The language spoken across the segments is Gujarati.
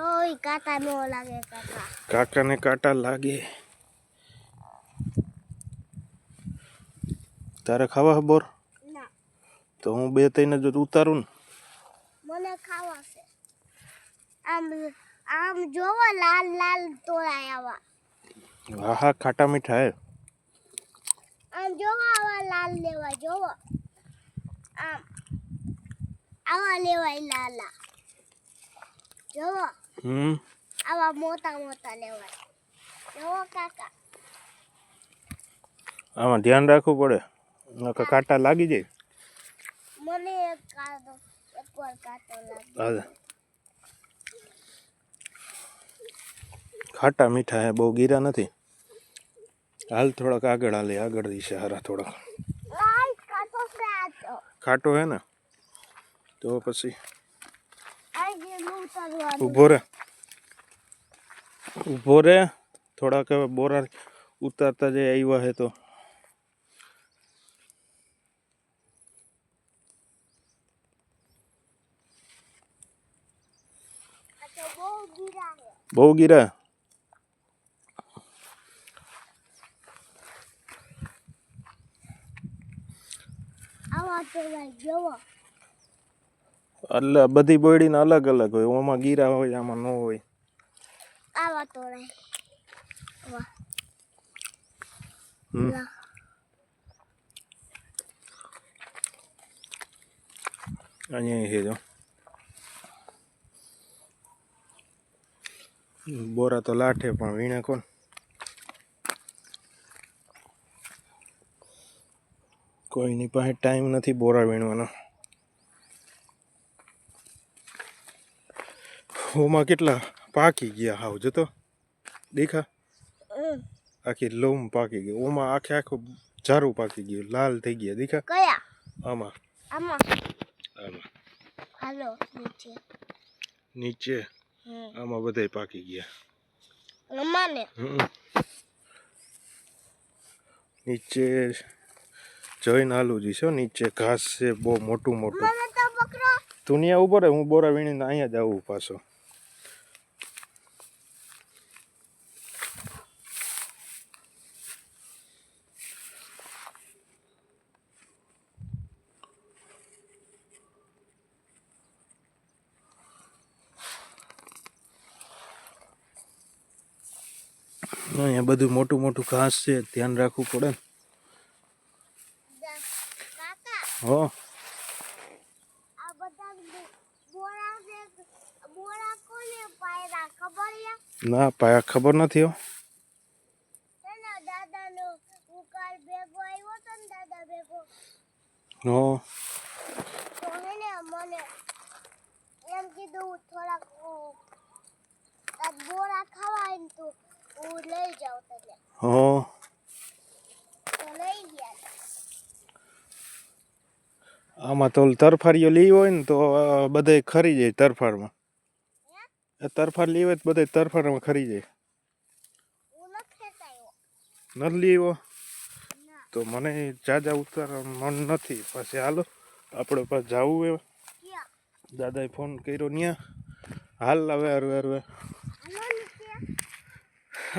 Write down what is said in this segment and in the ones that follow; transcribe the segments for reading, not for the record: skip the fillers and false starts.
ઓય કાટા નો લાગે કાકા. કાકાને કાંટા લાગે. તારે ખાવા બોર? ના. તો હું 2-3 જ ઉતારું ને. મને ખાવા છે. આમ જોવો લાલ લાલ તોળાય આવા. હા ખાટા મીઠા હે. આમ જોવો આવા લાલ લેવા જોવો. આમ આવા લેવાય લાલા. જોવો. આવા મોટા મોટા લેવાય. જોવો કાકા. આમાં ધ્યાન રાખવું પડે. નકર કાંટા લાગી જાય. મને એકવાર કાંટો લાગ્યો. હાલે. ખાટા મીઠા હે, બહુ ગીરા નથી. હાલ થોડાક આગળ હાલે, આગળ દિશે હારા થોડાક. ખાટો હે ને તો પછી ઊભો રે થોડાક. હવે બોરા ઉતારતા જાય આવ્યા હે તો. બહુ ગીરા. એટલે બધી બોયડી ને અલગ અલગ હોય. ઓમાં ગીરા હોય, આમાં ન હોય. આવા તોડાય. અહીંયા છે જો બોરા તો લાઠે પણ વીણે કોણ. કોઈની પાસે ટાઈમ નથી બોરા વીણવાનો. ઓમાં કેટલા પાકી ગયા હાવ જતો દેખા. આખી લૂમ પાકી ગઈ. ઓમાં આખે આખું ઝારું પાકી ગયું, લાલ થઈ ગયા દેખા. કયા? આમાં આમાં આમાં હાલો નીચે નીચે આમાં બધાય પાકી ગયા. અમાને નીચે જોઈને હાલું જઈશ. નીચે ઘાસ છે બહુ મોટું મોટું. તું ત્યાં ઉભો રહે, હું બોરા વીણીને અહીંયા જ આવું પાછો. અહીંયા બધું મોટું મોટું ઘાસ છે, ધ્યાન રાખવું પડે. હો ના પાયા ખબર નથી. હો બોરા ખાવાય ને તું લઈ જાવ તને. લઈ ગયા. આમાં તો તરફારીઓ લઈ હોય ને તો બધે ખરી જાય. તરફારમાં તરફાર લઈ હોય તો બધે તરફારમાં ખરી જાય. નથી લઈ આવ્યો તો મને જાજા ઉતાર મન નથી. પછી હાલો આપણે પાછું જવું. એવા દાદાએ ફોન કર્યો ન્યા. હાલ હવે હરવે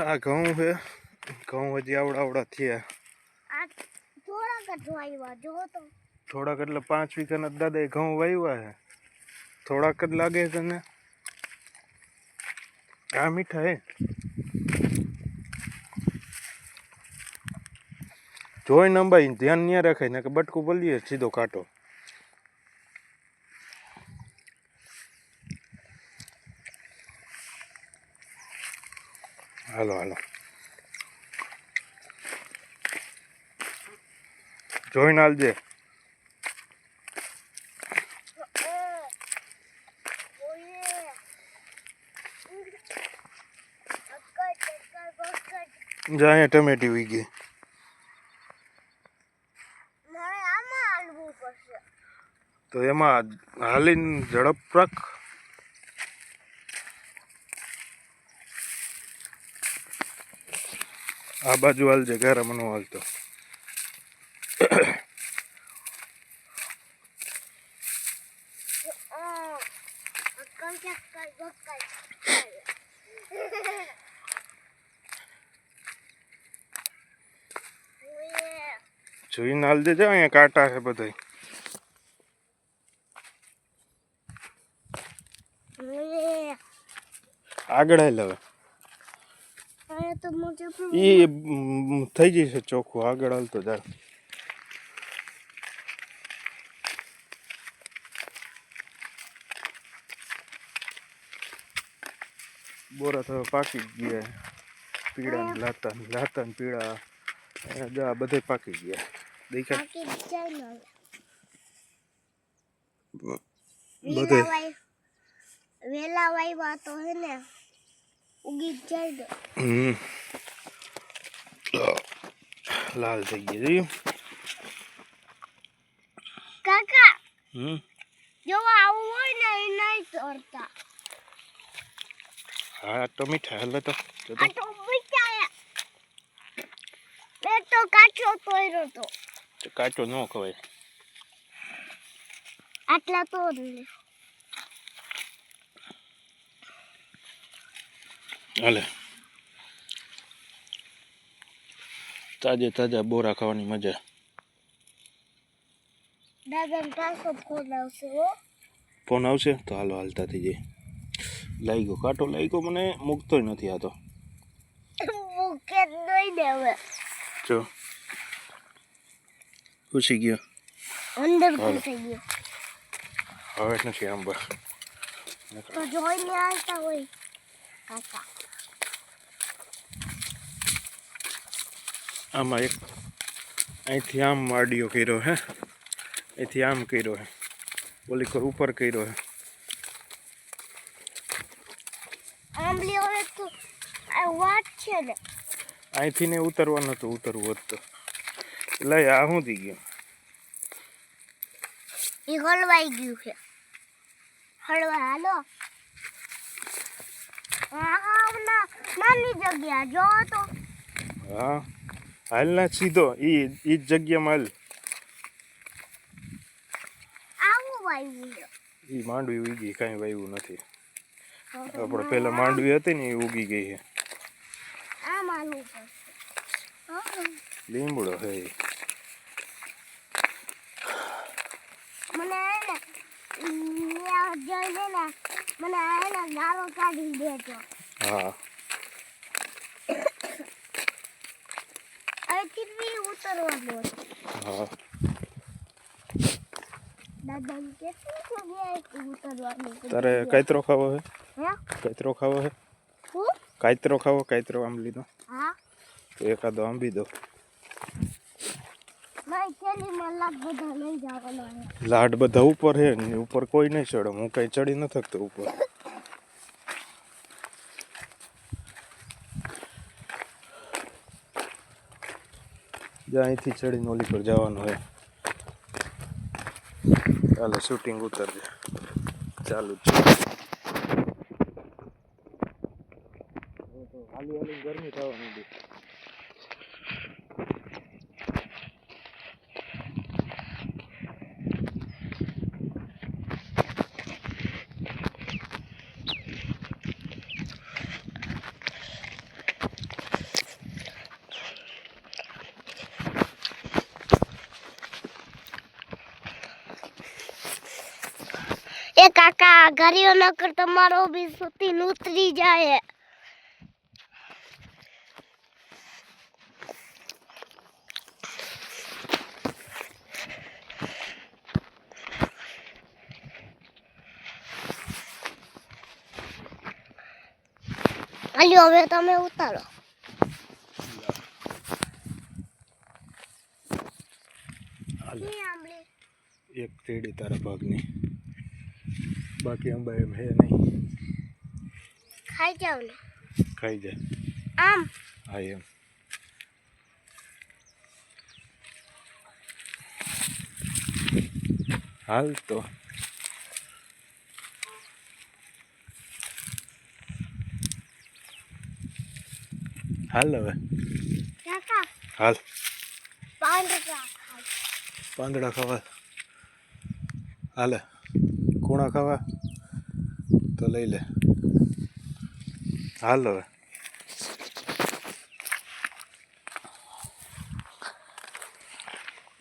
આ ઘઉં છે. ઘઉં હજી આવડા થયા. થોડાક એટલે 5 વીઘાના દાદાએ ઘઉં વાવ્યા છે. થોડાક જ લાગે તને. આ મીઠા હે. જોઈ અંબાઈ ધ્યાન ન્યા રખાય ને કે બટકું બોલીએ સીધો કાંટો. હાલો હાલો જોઈને હાલજે. જાય ટમેટી વી ગઈ. તો એમાં હાલીને ઝડપ રાખ. આ બાજુ હાલજે, ગારામાં નો હાલતો. શક્કર બક્કર જોઈને હાલ દેજો, અહીંયા કાંટા છે બધા. આગળ હાલ હવે. તો મુજે ઈ થઈ જશે ચોખ્ખું, આગળ હાલતો જા. બોરા તો પાકી જ ગયા, પીળા ને લાતા ને પીળા જા બધે પાકી ગયા. દેખાય બાકી જાય ને બધે. વેલા વાયવા તો હે ને ઉગી જ જાય ને. લાલ થઈ ગયા જોયું કાકા. જો આવું હોય ને એ નહીં તોડતા. હા તો મીઠા હાલે તો આ તો મીઠા મેં તો કાચો તોડ્યો તો. કાચો ન ખવાય. આટલા તોડ લે. હાલે તાજે તાજા બોરા ખાવાની મજા. દાદાને પાછો ફોન આવશે હો. ફોન આવશે તો હાલો હાલતા થઈ જાય. લાગ્યો કાંટો લાગ્યો મને, મૂકતોય નથી આ તો. મૂકે નહીં ને હવે. જો ઘૂસી ગયો અંદર ઘૂસી ગયો. હવે નથી આંબા. તો જોઈને આવતા હોય કાકા. આમાં એક અહીંથી આમ આડિયો કર્યો હે, અહીંથી આમ કર્યો હે, ઓલી કોર ઉપર કર્યો હે. આંબલી હવે તો આ વાત છે ને. અહીંથી ને ઉતરવાનું હતું, ઉતરવું હોત તો. લઈ આ શું થઈ ગયું? એ હલવાઈ ગયું છે. હળવા હાલો. નાની જગ્યા જો તો. હા હાલ ના સીધો ઈ જ જગ્યામાં હાલ. આવું વાવ્યું છે. ઈ માંડવી ઉગી, કાંઈ વાવ્યું નથી. આપણે પેલા માંડવી હતી ને એ ઉગી ગઈ છે. આ માનવું પડશે. લીમડો હે. મને જોઈને ને મને એને ગારો કાઢી દેજો. હા અહીંથી બી ઉતરવાનું હતું. હા દાદાને કેટલું જગ્યાએ ઉતરવાનું હતું. તારે કાયતરો ખાવો હે? હે? કાયતરો ખાવો હે? હું? કાયતરો ખાવો? કાયતરો આંબલીનો હા. તો એકાદો આંબી દો. મારી થેલીમાં લાગ બધા લઈ જવાના છે. લાડ બધા ઉપર હે ને ઉપર કોઈ નહીં ચડે. હું કઈ ચડી ન થકતો ઉપર. જ્યાં અહીંથી ચડીને ઓલી પર જવાનું હોય. ચાલો શૂટિંગ ઉતરજે. ચાલુ જ છે. હાલી હાલી ગરમી થવા માંડી. એ કાકા ઘરીઓ ન કર તમારો બી સુતી ઉતરી જાય. અલ્યો હવે તમે ઉતારો. એક તેડી તારા ભાગની, બાકી આંબા એમ હે નહીં. ખાઈ જાવ ને. ખાઈ જાય. આમ હા એમ. હાલ તો હાલ હવે. કાકા હાલ પાંદડા ખાઈ. પાંદડા ખાવા હાલે. કુણા ખાવા તો લઈ લે. હાલ હવે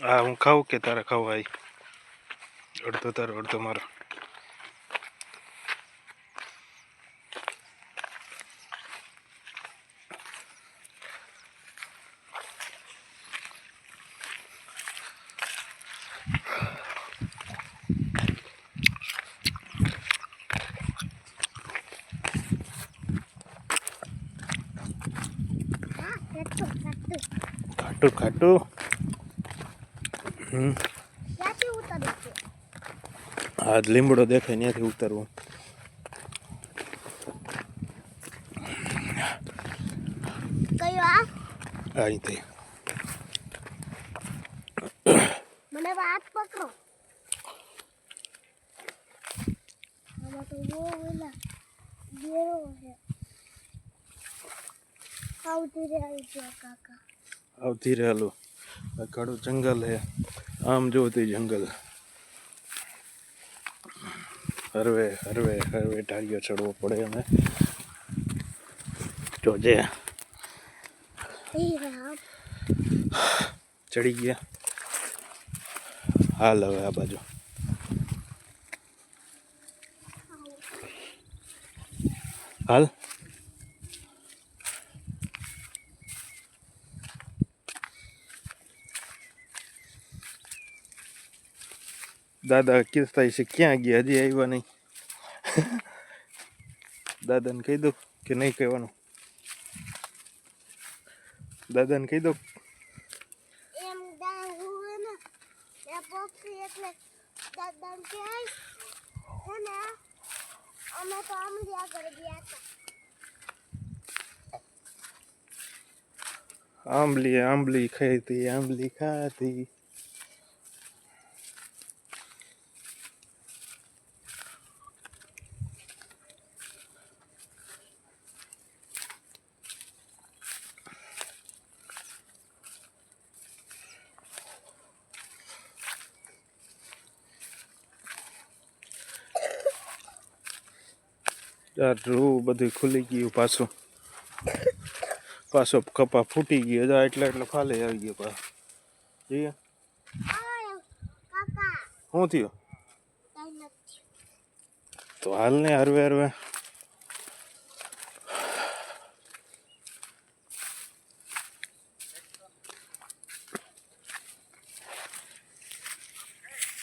હા હું ખાઉં કે તારે ખાવું? આવી અડધો તારો અડધો મારો. ખાટું ખાટું. ક્યાંથી ઉતારે છે? હા લીમડો દેખાય ત્યાંથી ઉતરવું. કયો આ? અહીંથી મને વાત પકડો. આમાં તો બહુ ઓલા ઘેરો છે. આવતી રે આવી ગયા કાકા. આવતી રહેલું આ ઘણું જંગલ હે. આમ જોતી જંગલ હરવે હરવે હરવે ઢાળીઓ ચડવો પડે. અમે જોજે ચડી ગયા. હાલ હવે આ બાજુ હાલ. દાદા કીધતા છે ક્યાં ગયા? હજી આવ્યા નહીં. દાદાને કહી દો કે નહીં કહેવાનું? દાદાને કહી દો. એમ દાદા ને એ પક્ષી એટલે દાદાને કહેવાય છે ને. અમે તો આમથી આગળ ગયા હતા. આંબલી આંબલી ખાતી આંબલી ખાતી. રૂ બધું ખુલી ગયું. પાછો કપા ફૂટી ગયો. એટલે ફાલે આવી ગયો પાછો. જઈએ કાકા શું થયું? કઈ નથી. તો હાલ ને હરવે હરવે